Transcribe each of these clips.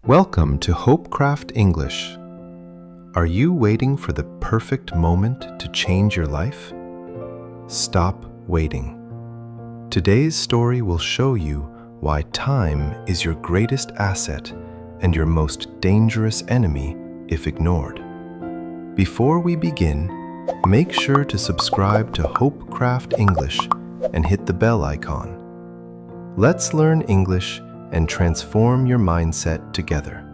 Welcome to Hopecraft English. Are you waiting for the perfect moment to change your life? Stop waiting. Today's story will show you why time is your greatest asset and your most dangerous enemy if ignored. Before we begin, make sure to subscribe to Hopecraft English and hit the bell icon. Let's learn English and transform your mindset together.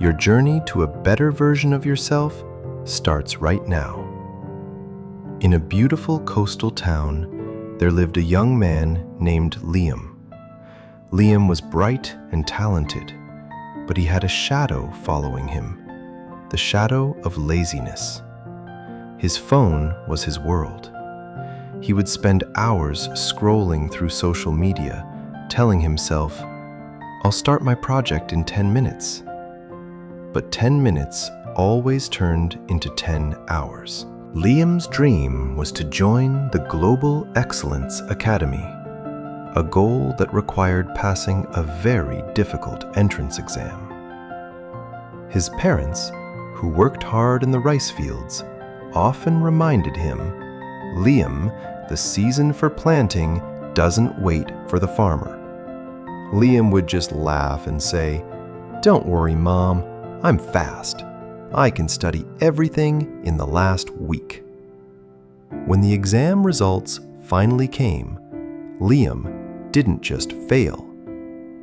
Your journey to a better version of yourself starts right now. In a beautiful coastal town, there lived a young man named Liam. Liam was bright and talented, but he had a shadow following him, the shadow of laziness. His phone was his world. He would spend hours scrolling through social media, telling himself, "I'll start my project in 10 minutes. But 10 minutes always turned into 10 hours. Liam's dream was to join the Global Excellence Academy, a goal that required passing a very difficult entrance exam. His parents, who worked hard in the rice fields, often reminded him, "Liam, the season for planting doesn't wait for the farmer." Liam would just laugh and say, "Don't worry, Mom, I'm fast. I can study everything in the last week." When the exam results finally came, Liam didn't just fail.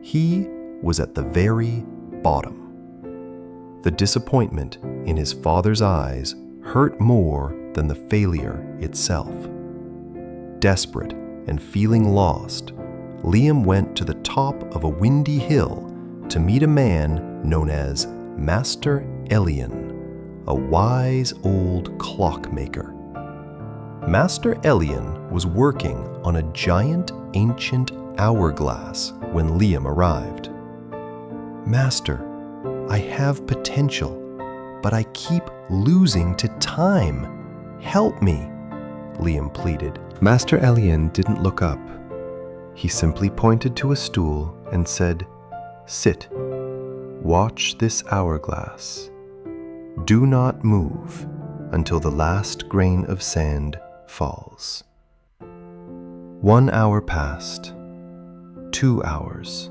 He was at the very bottom. The disappointment in his father's eyes hurt more than the failure itself. Desperate and feeling lost, Liam went to the top of a windy hill to meet a man known as Master Elian, a wise old clockmaker. Master Elian was working on a giant ancient hourglass when Liam arrived. "Master, I have potential, but I keep losing to time. Help me," Liam pleaded. Master Elian didn't look up. He simply pointed to a stool and said, "Sit. Watch this hourglass. Do not move until the last grain of sand falls." 1 hour passed. 2 hours.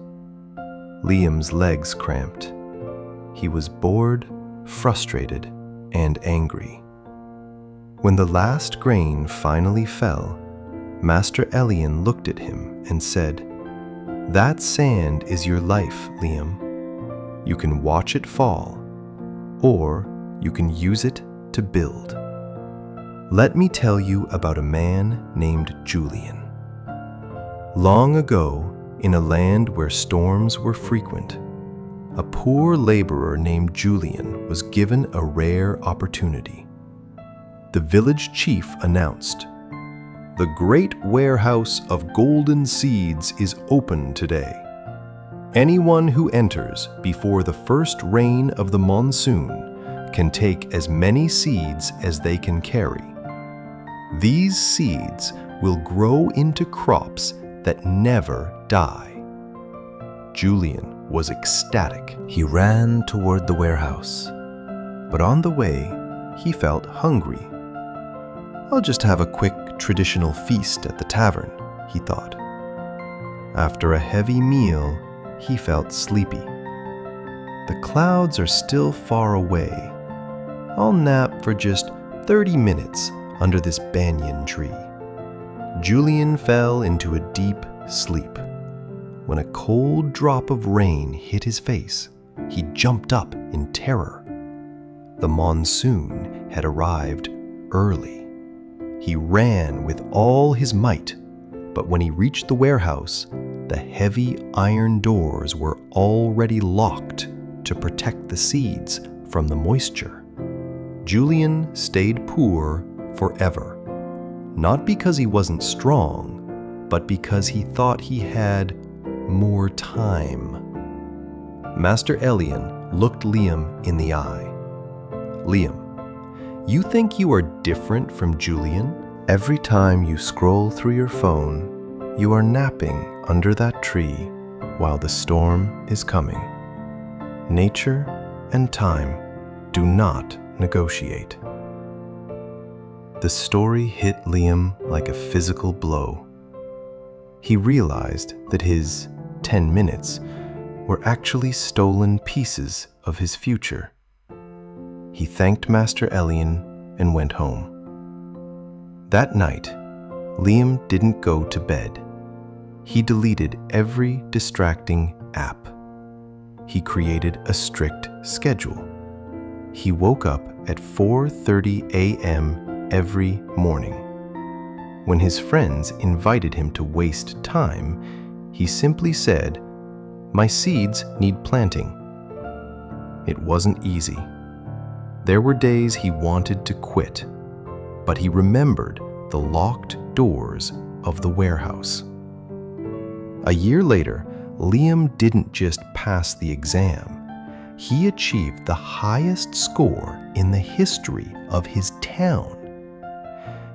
Liam's legs cramped. He was bored, frustrated, and angry. When the last grain finally fell, Master Elian looked at him and said, "That sand is your life, Liam. You can watch it fall, or you can use it to build." Let me tell you about a man named Julian. Long ago, in a land where storms were frequent, a poor laborer named Julian was given a rare opportunity. The village chief announced, "The great warehouse of golden seeds is open today. Anyone who enters before the first rain of the monsoon can take as many seeds as they can carry. These seeds will grow into crops that never die." Julian was ecstatic. He ran toward the warehouse, but on the way, he felt hungry. "I'll just have a quick traditional feast at the tavern," he thought. After a heavy meal, he felt sleepy. "The clouds are still far away. I'll nap for just 30 minutes under this banyan tree." Julian fell into a deep sleep. When a cold drop of rain hit his face, he jumped up in terror. The monsoon had arrived early. He ran with all his might, but when he reached the warehouse, the heavy iron doors were already locked to protect the seeds from the moisture. Julian stayed poor forever, not because he wasn't strong, but because he thought he had more time. Master Elian looked Liam in the eye. "Liam, you think you are different from Julian? Every time you scroll through your phone, you are napping under that tree while the storm is coming. Nature and time do not negotiate. The story hit Liam like a physical blow. He realized that his 10 minutes were actually stolen pieces of his future. He thanked Master Elian and went home. That night, Liam didn't go to bed. He deleted every distracting app. He created a strict schedule. He woke up at 4:30 a.m. every morning. When his friends invited him to waste time, he simply said, "My seeds need planting." It wasn't easy. There were days he wanted to quit, but he remembered the locked doors of the warehouse. A year later, Liam didn't just pass the exam. He achieved the highest score in the history of his town.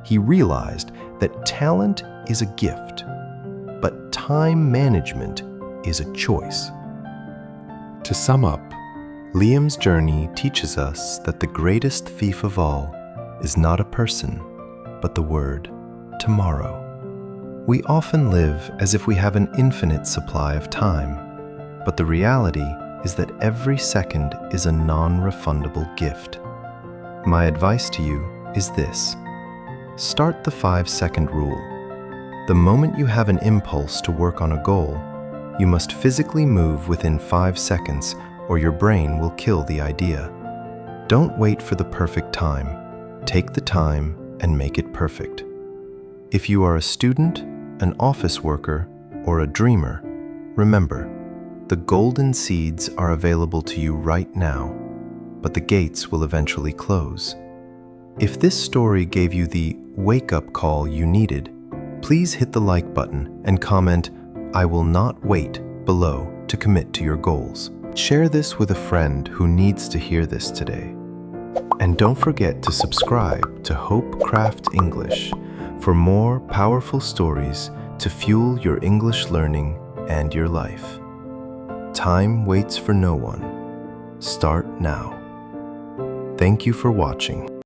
He realized that talent is a gift, but time management is a choice. To sum up, Liam's journey teaches us that the greatest thief of all is not a person, but the word tomorrow. We often live as if we have an infinite supply of time, but the reality is that every second is a non-refundable gift. My advice to you is this: start the 5-second rule. The moment you have an impulse to work on a goal, you must physically move within 5 seconds or your brain will kill the idea. Don't wait for the perfect time. Take the time and make it perfect. If you are a student, an office worker, or a dreamer, remember, the golden seeds are available to you right now, but the gates will eventually close. If this story gave you the wake-up call you needed, please hit the like button and comment, "I will not wait," below to commit to your goals. Share this with a friend who needs to hear this today. And don't forget to subscribe to Hope Craft English for more powerful stories to fuel your English learning and your life. Time waits for no one. Start now. Thank you for watching.